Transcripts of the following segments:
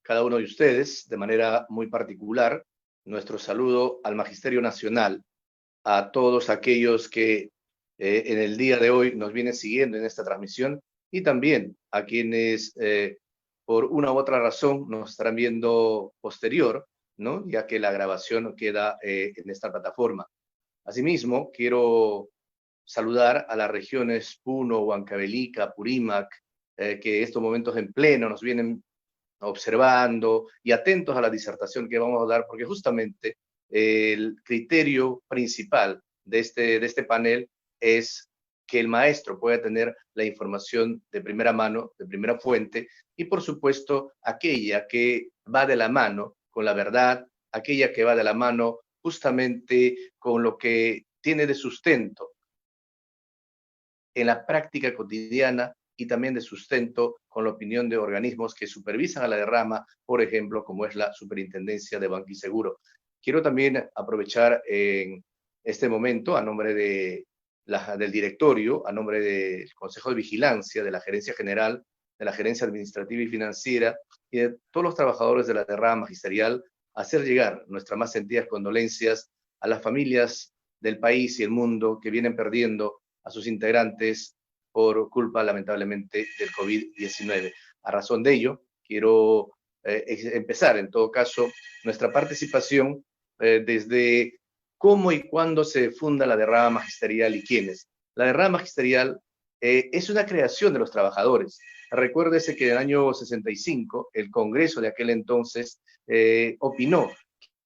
cada uno de ustedes de manera muy particular nuestro saludo al Magisterio Nacional, a todos aquellos que en el día de hoy nos vienen siguiendo en esta transmisión y también a quienes por una u otra razón nos estarán viendo posterior, ¿no? Ya que la grabación queda en esta plataforma. Asimismo, quiero saludar a las regiones Puno, Huancavelica, Purímac, que en estos momentos en pleno nos vienen observando y atentos a la disertación que vamos a dar, porque justamente el criterio principal de este panel es que el maestro pueda tener la información de primera mano, de primera fuente, y por supuesto aquella que va de la mano con la verdad, aquella que va de la mano justamente con lo que tiene de sustento en la práctica cotidiana y también de sustento con la opinión de organismos que supervisan a la derrama, por ejemplo, como es la Superintendencia de Banco y Seguro. Quiero también aprovechar en este momento, a nombre del directorio, a nombre del Consejo de Vigilancia, de la Gerencia General, de la Gerencia Administrativa y Financiera y de todos los trabajadores de la derrama magisterial, hacer llegar nuestras más sentidas condolencias a las familias del país y el mundo que vienen perdiendo a sus integrantes por culpa, lamentablemente, del COVID-19. A razón de ello, quiero empezar, en todo caso, nuestra participación desde cómo y cuándo se funda la derrama magisterial y quiénes. La derrama magisterial es una creación de los trabajadores. Recuérdese que en el año 65, el Congreso de aquel entonces opinó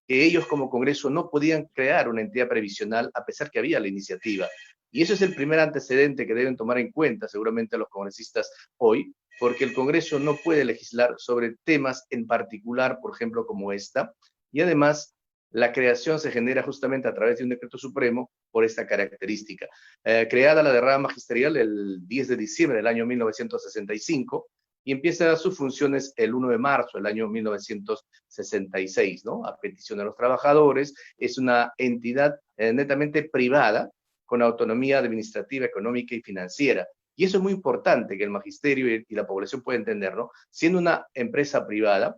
que ellos como Congreso no podían crear una entidad previsional a pesar que había la iniciativa. Y eso es el primer antecedente que deben tomar en cuenta seguramente los congresistas hoy, porque el Congreso no puede legislar sobre temas en particular, por ejemplo, como esta, y además la creación se genera justamente a través de un decreto supremo por esta característica. Creada la derrama magisterial el 10 de diciembre del año 1965, y empieza sus funciones el 1 de marzo del año 1966, ¿no? A petición de los trabajadores, es una entidad netamente privada, con autonomía administrativa, económica y financiera. Y eso es muy importante que el magisterio y la población puedan entender, ¿no? Siendo una empresa privada,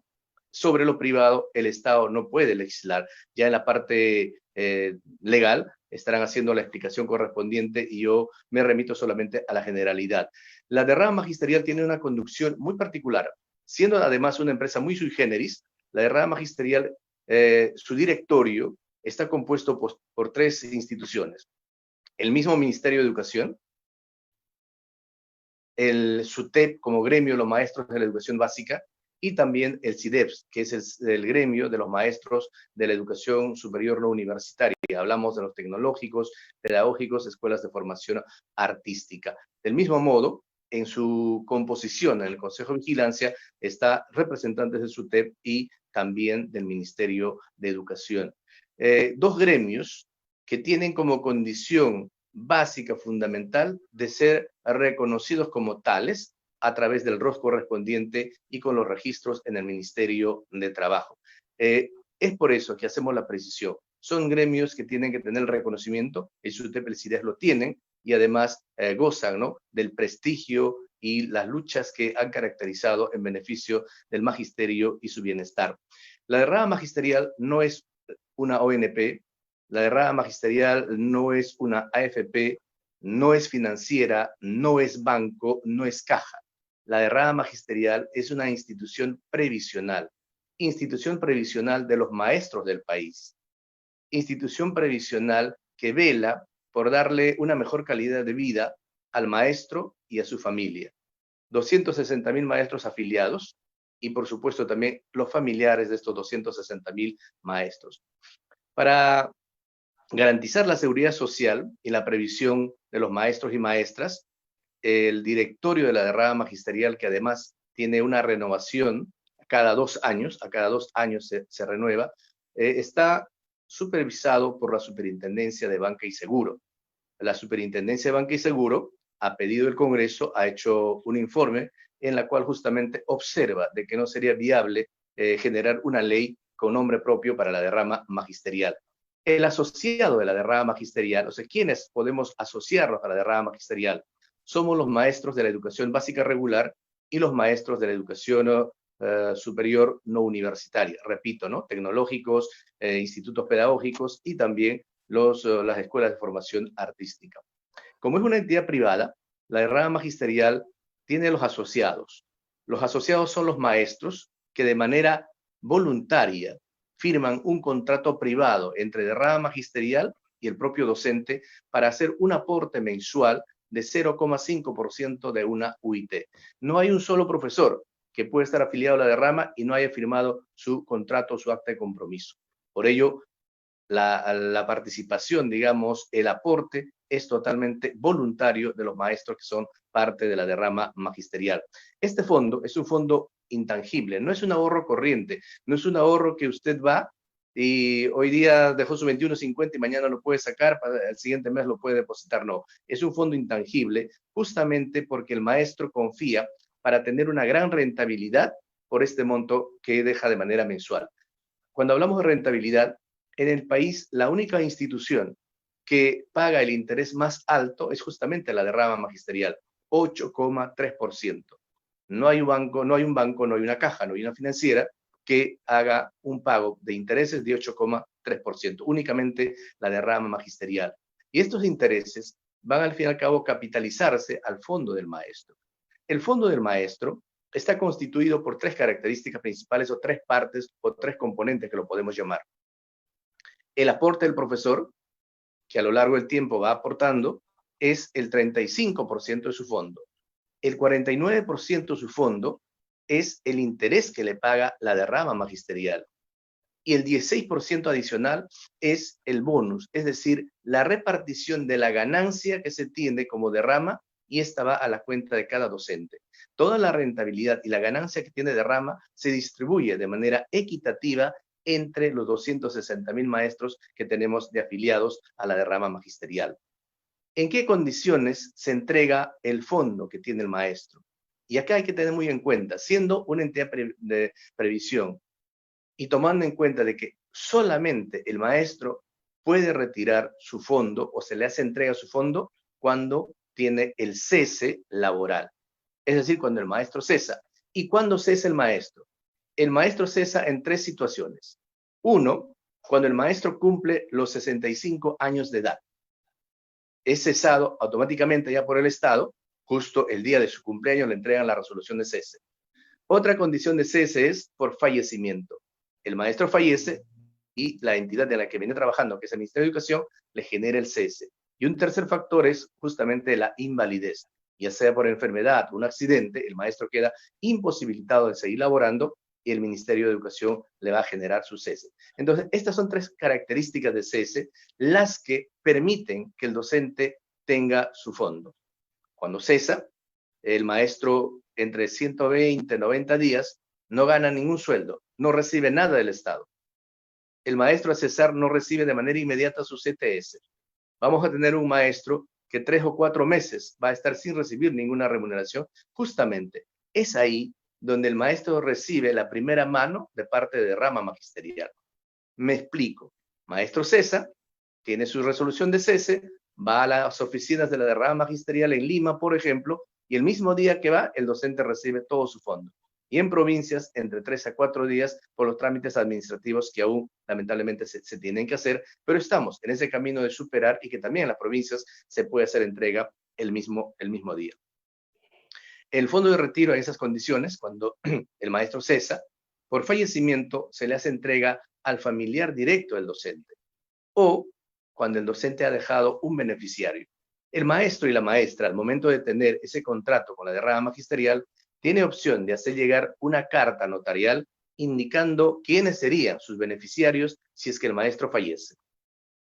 sobre lo privado el Estado no puede legislar. Ya en la parte legal estarán haciendo la explicación correspondiente y yo me remito solamente a la generalidad. La derrama magisterial tiene una conducción muy particular, siendo además una empresa muy sui generis. La derrama magisterial, su directorio está compuesto por tres instituciones: el mismo Ministerio de Educación, el SUTEP como gremio de los maestros de la educación básica y también el CIDEPS, que es el gremio de los maestros de la educación superior no universitaria. Hablamos de los tecnológicos, pedagógicos, escuelas de formación artística. Del mismo modo, en su composición en el Consejo de Vigilancia está representantes del SUTEP y también del Ministerio de Educación. Dos gremios que tienen como condición básica, fundamental, de ser reconocidos como tales a través del ROS correspondiente y con los registros en el Ministerio de Trabajo. Es por eso que hacemos la precisión. Son gremios que tienen que tener el reconocimiento, el SUTEP y el CIDES lo tienen, y además gozan, ¿no?, del prestigio y las luchas que han caracterizado en beneficio del magisterio y su bienestar. La derrama magisterial no es una ONP, la derrama magisterial no es una AFP, no es financiera, no es banco, no es caja. La derrama magisterial es una institución previsional de los maestros del país, institución previsional que vela por darle una mejor calidad de vida al maestro y a su familia. 260,000 maestros afiliados y por supuesto también los familiares de estos 260,000 maestros. Para garantizar la seguridad social y la previsión de los maestros y maestras, el directorio de la derrama magisterial, que además tiene una renovación a cada 2 años se renueva, está supervisado por la Superintendencia de Banca y Seguro. La Superintendencia de Banca y Seguro, a pedido del Congreso, ha hecho un informe en la cual justamente observa de que no sería viable generar una ley con nombre propio para la derrama magisterial. El asociado de la derrama magisterial, o sea, ¿quiénes podemos asociarnos a la derrama magisterial? Somos los maestros de la educación básica regular y los maestros de la educación superior no universitaria. Repito, ¿no? Tecnológicos, institutos pedagógicos y también las escuelas de formación artística. Como es una entidad privada, la rama magisterial tiene los asociados. Los asociados son los maestros que de manera voluntaria firman un contrato privado entre la rama magisterial y el propio docente para hacer un aporte mensual de 0,5% de una UIT. No hay un solo profesor que puede estar afiliado a la derrama y no haya firmado su contrato, su acta de compromiso. Por ello, la participación, digamos, el aporte es totalmente voluntario de los maestros que son parte de la derrama magisterial. Este fondo es un fondo intangible, no es un ahorro corriente, no es un ahorro que usted va y hoy día dejó su 21.50 y mañana lo puede sacar, para el siguiente mes lo puede depositar, no. Es un fondo intangible justamente porque el maestro confía para tener una gran rentabilidad por este monto que deja de manera mensual. Cuando hablamos de rentabilidad, en el país la única institución que paga el interés más alto es justamente la derrama magisterial, 8,3%. No hay un banco, no hay una caja, no hay una financiera que haga un pago de intereses de 8,3%, únicamente la derrama magisterial. Y estos intereses van al fin y al cabo a capitalizarse al fondo del maestro. El fondo del maestro está constituido por tres características principales o tres partes o tres componentes que lo podemos llamar. El aporte del profesor, que a lo largo del tiempo va aportando, es el 35% de su fondo. El 49% de su fondo es el interés que le paga la derrama magisterial. Y el 16% adicional es el bonus, es decir, la repartición de la ganancia que se tiene como derrama y esta va a la cuenta de cada docente. Toda la rentabilidad y la ganancia que tiene derrama se distribuye de manera equitativa entre los 260.000 maestros que tenemos de afiliados a la derrama magisterial. ¿En qué condiciones se entrega el fondo que tiene el maestro? Y acá hay que tener muy en cuenta, siendo una entidad de previsión y tomando en cuenta de que solamente el maestro puede retirar su fondo o se le hace entrega a su fondo cuando tiene el cese laboral. Es decir, cuando el maestro cesa. ¿Y cuándo cesa el maestro? El maestro cesa en tres situaciones. Uno, cuando el maestro cumple los 65 años de edad. Es cesado automáticamente ya por el Estado, justo el día de su cumpleaños le entregan la resolución de cese. Otra condición de cese es por fallecimiento. El maestro fallece y la entidad de la que viene trabajando, que es el Ministerio de Educación, le genera el cese. Y un tercer factor es justamente la invalidez. Ya sea por enfermedad o un accidente, el maestro queda imposibilitado de seguir laborando y el Ministerio de Educación le va a generar su cese. Entonces, estas son tres características de cese las que permiten que el docente tenga su fondo. Cuando cesa, el maestro entre 120 y 90 días no gana ningún sueldo, no recibe nada del Estado. El maestro a cesar no recibe de manera inmediata su CTS. Vamos a tener un maestro que 3 o 4 meses va a estar sin recibir ninguna remuneración. Justamente es ahí donde el maestro recibe la primera mano de parte de rama magisterial. Me explico. Maestro cesa, tiene su resolución de cese, va a las oficinas de la rama magisterial en Lima, por ejemplo, y el mismo día que va, el docente recibe todo su fondo. Y en provincias, entre 3 a 4 días por los trámites administrativos que aún lamentablemente se tienen que hacer, pero estamos en ese camino de superar y que también en las provincias se puede hacer entrega el mismo día. El fondo de retiro en esas condiciones, cuando el maestro cesa, por fallecimiento se le hace entrega al familiar directo del docente o cuando el docente ha dejado un beneficiario. El maestro y la maestra, al momento de tener ese contrato con la derrama magisterial, tiene opción de hacer llegar una carta notarial indicando quiénes serían sus beneficiarios si es que el maestro fallece.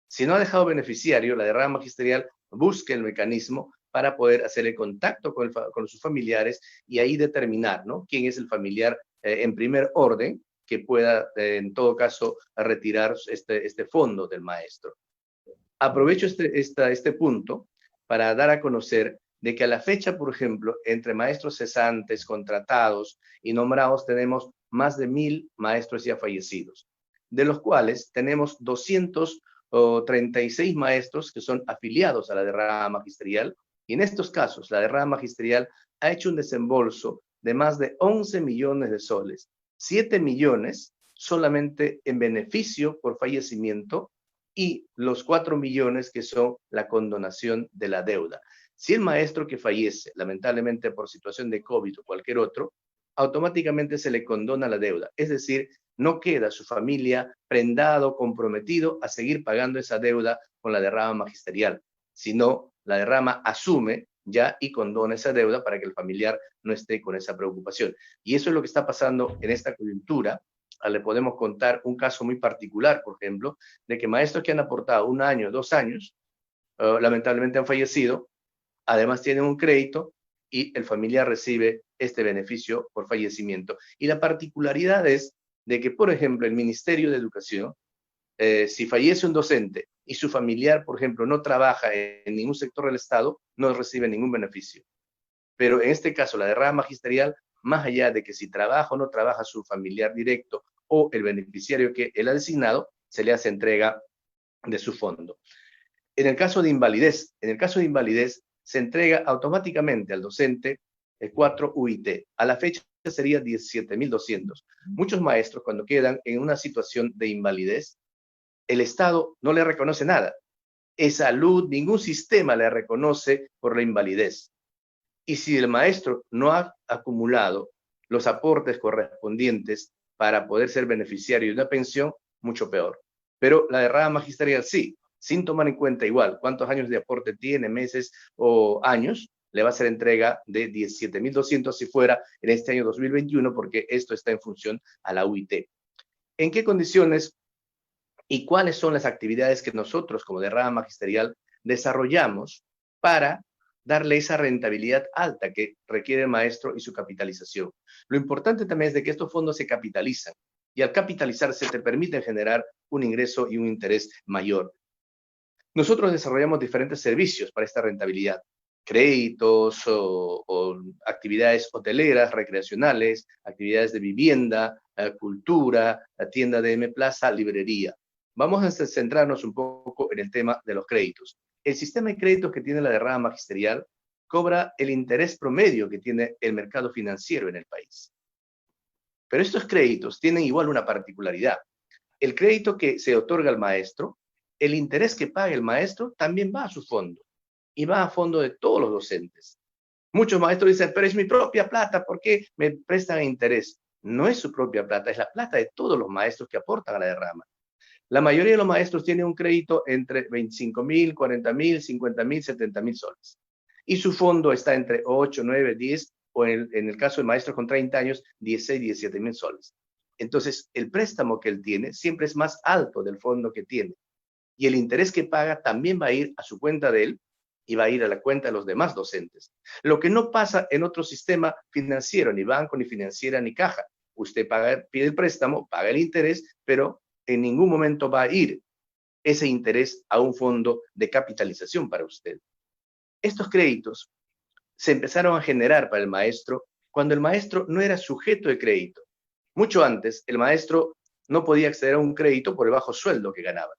Si no ha dejado beneficiario, la derrama magisterial busca el mecanismo para poder hacer el contacto con sus familiares y ahí determinar, ¿no?, quién es el familiar en primer orden que pueda, en todo caso, retirar este fondo del maestro. Aprovecho este punto para dar a conocer de que a la fecha, por ejemplo, entre maestros cesantes, contratados y nombrados, tenemos más de 1.000 maestros ya fallecidos, de los cuales tenemos 236 maestros que son afiliados a la derrama magisterial, y en estos casos la derrama magisterial ha hecho un desembolso de más de 11 millones de soles, 7 millones solamente en beneficio por fallecimiento y los 4 millones que son la condonación de la deuda. Si el maestro que fallece, lamentablemente por situación de COVID o cualquier otro, automáticamente se le condona la deuda. Es decir, no queda su familia prendado, comprometido a seguir pagando esa deuda con la derrama magisterial, sino la derrama asume ya y condona esa deuda para que el familiar no esté con esa preocupación. Y eso es lo que está pasando en esta coyuntura. Le podemos contar un caso muy particular, por ejemplo, de que maestros que han aportado 1 año, 2 años, lamentablemente han fallecido, además tienen un crédito y el familiar recibe este beneficio por fallecimiento. Y la particularidad es de que, por ejemplo, el Ministerio de Educación, si fallece un docente y su familiar, por ejemplo, no trabaja en ningún sector del Estado, no recibe ningún beneficio. Pero en este caso, la derrama magisterial, más allá de que si trabaja o no trabaja su familiar directo o el beneficiario que él ha designado, se le hace entrega de su fondo. En el caso de invalidez, se entrega automáticamente al docente el 4 UIT. A la fecha sería 17.200. Muchos maestros, cuando quedan en una situación de invalidez, el Estado no le reconoce nada. Salud, ningún sistema le reconoce por la invalidez. Y si el maestro no ha acumulado los aportes correspondientes para poder ser beneficiario de una pensión, mucho peor. Pero la derrama magisterial sí, sin tomar en cuenta igual cuántos años de aporte tiene, meses o años, le va a hacer entrega de 17.200 si fuera en este año 2021, porque esto está en función a la UIT. ¿En qué condiciones y cuáles son las actividades que nosotros como derrama magisterial desarrollamos para darle esa rentabilidad alta que requiere el maestro y su capitalización? Lo importante también es de que estos fondos se capitalizan y al capitalizarse te permiten generar un ingreso y un interés mayor. Nosotros desarrollamos diferentes servicios para esta rentabilidad, créditos o actividades hoteleras, recreacionales, actividades de vivienda, cultura, la tienda de M Plaza, librería. Vamos a centrarnos un poco en el tema de los créditos. El sistema de créditos que tiene la derrama magisterial cobra el interés promedio que tiene el mercado financiero en el país. Pero estos créditos tienen igual una particularidad. El crédito que se otorga al maestro, el interés que paga el maestro también va a su fondo y va a fondo de todos los docentes. Muchos maestros dicen, pero es mi propia plata, ¿por qué me prestan interés? No es su propia plata, es la plata de todos los maestros que aportan a la derrama. La mayoría de los maestros tienen un crédito entre 25.000, 40.000, 50.000, 70.000 soles. Y su fondo está entre 8, 9, 10 o en el caso de maestros con 30 años, 16, 17.000 soles. Entonces, el préstamo que él tiene siempre es más alto del fondo que tiene. Y el interés que paga también va a ir a su cuenta de él y va a ir a la cuenta de los demás docentes. Lo que no pasa en otro sistema financiero, ni banco, ni financiera, ni caja. Usted pide el préstamo, paga el interés, pero en ningún momento va a ir ese interés a un fondo de capitalización para usted. Estos créditos se empezaron a generar para el maestro cuando el maestro no era sujeto de crédito. Mucho antes, el maestro no podía acceder a un crédito por el bajo sueldo que ganaba.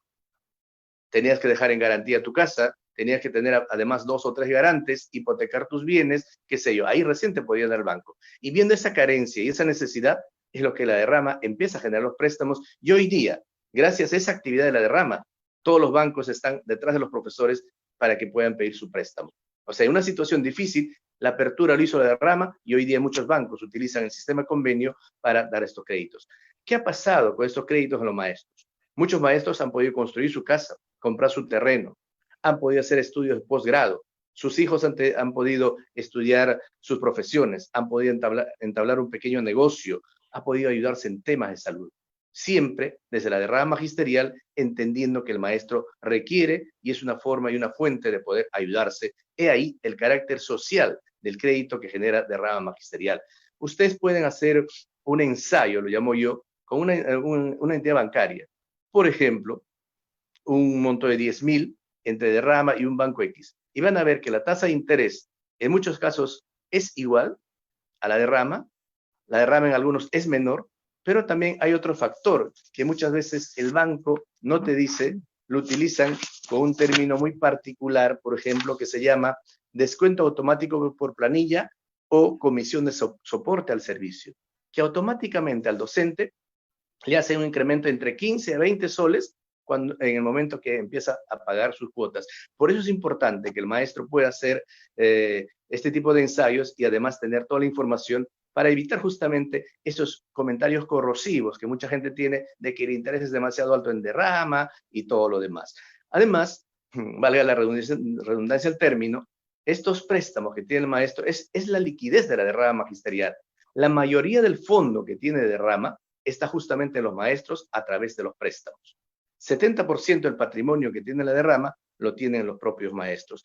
Tenías que dejar en garantía tu casa, tenías que tener además 2 o 3 garantes, hipotecar tus bienes, qué sé yo, ahí recién te podía dar el banco. Y viendo esa carencia y esa necesidad, es lo que la derrama empieza a generar los préstamos. Y hoy día, gracias a esa actividad de la derrama, todos los bancos están detrás de los profesores para que puedan pedir su préstamo. O sea, en una situación difícil, la apertura lo hizo la derrama y hoy día muchos bancos utilizan el sistema de convenio para dar estos créditos. ¿Qué ha pasado con estos créditos a los maestros? Muchos maestros han podido construir su casa, comprar su terreno, han podido hacer estudios de posgrado, sus hijos han podido estudiar sus profesiones, han podido entablar un pequeño negocio, ha podido ayudarse en temas de salud. Siempre desde la derrama magisterial, entendiendo que el maestro requiere y es una forma y una fuente de poder ayudarse. He ahí el carácter social del crédito que genera derrama magisterial. Ustedes pueden hacer un ensayo, lo llamo yo, con una entidad bancaria. Por ejemplo, un monto de 10.000 entre derrama y un banco X. Y van a ver que la tasa de interés en muchos casos es igual a la derrama en algunos es menor, pero también hay otro factor que muchas veces el banco no te dice, lo utilizan con un término muy particular, por ejemplo, que se llama descuento automático por planilla o comisión de soporte al servicio, que automáticamente al docente le hace un incremento entre 15 a 20 soles en el momento que empieza a pagar sus cuotas. Por eso es importante que el maestro pueda hacer este tipo de ensayos y además tener toda la información para evitar justamente esos comentarios corrosivos que mucha gente tiene de que el interés es demasiado alto en derrama y todo lo demás. Además, valga la redundancia del término, estos préstamos que tiene el maestro es la liquidez de la derrama magisterial. La mayoría del fondo que tiene derrama está justamente en los maestros a través de los préstamos. 70% del patrimonio que tiene la derrama lo tienen los propios maestros.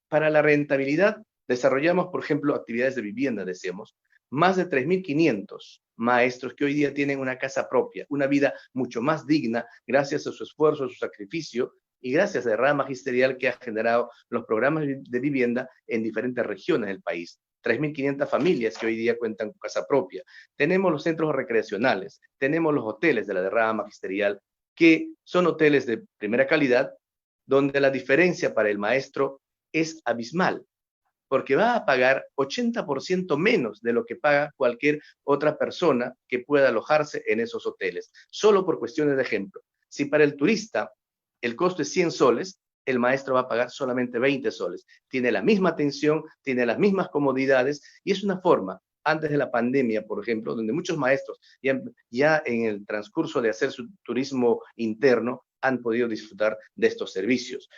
Para la rentabilidad, desarrollamos, por ejemplo, actividades de vivienda, decíamos, más de 3.500 maestros que hoy día tienen una casa propia, una vida mucho más digna gracias a su esfuerzo, a su sacrificio y gracias a la derrama magisterial que ha generado los programas de vivienda en diferentes regiones del país. 3.500 familias que hoy día cuentan con casa propia. Tenemos los centros recreacionales, tenemos los hoteles de la derrama magisterial, que son hoteles de primera calidad, donde la diferencia para el maestro es abismal, porque va a pagar 80% menos de lo que paga cualquier otra persona que pueda alojarse en esos hoteles. Solo por cuestiones de ejemplo. Si para el turista el costo es 100 soles, el maestro va a pagar solamente 20 soles. Tiene la misma atención, tiene las mismas comodidades y es una forma, antes de la pandemia, por ejemplo, donde muchos maestros ya en el transcurso de hacer su turismo interno han podido disfrutar de estos servicios.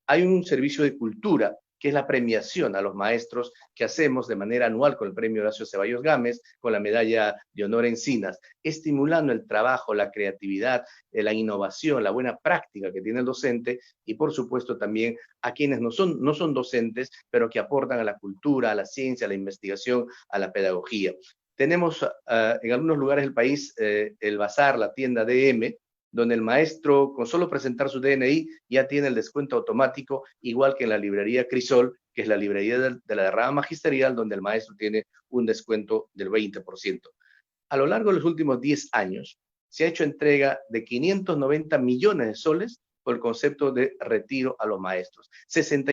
Hay un servicio de cultura que es la premiación a los maestros que hacemos de manera anual con el premio Horacio Ceballos Gámez, con la medalla de honor Encinas, estimulando el trabajo, la creatividad, la innovación, la buena práctica que tiene el docente y por supuesto también a quienes no son docentes, pero que aportan a la cultura, a la ciencia, a la investigación, a la pedagogía. Tenemos en algunos lugares del país el bazar, la tienda DM, donde el maestro, con solo presentar su DNI, ya tiene el descuento automático, igual que en la librería Crisol, que es la librería de la derrama magisterial, donde el maestro tiene un descuento del 20%. A lo largo de los últimos 10 años, se ha hecho entrega de 590 millones de soles por el concepto de retiro a los maestros. 60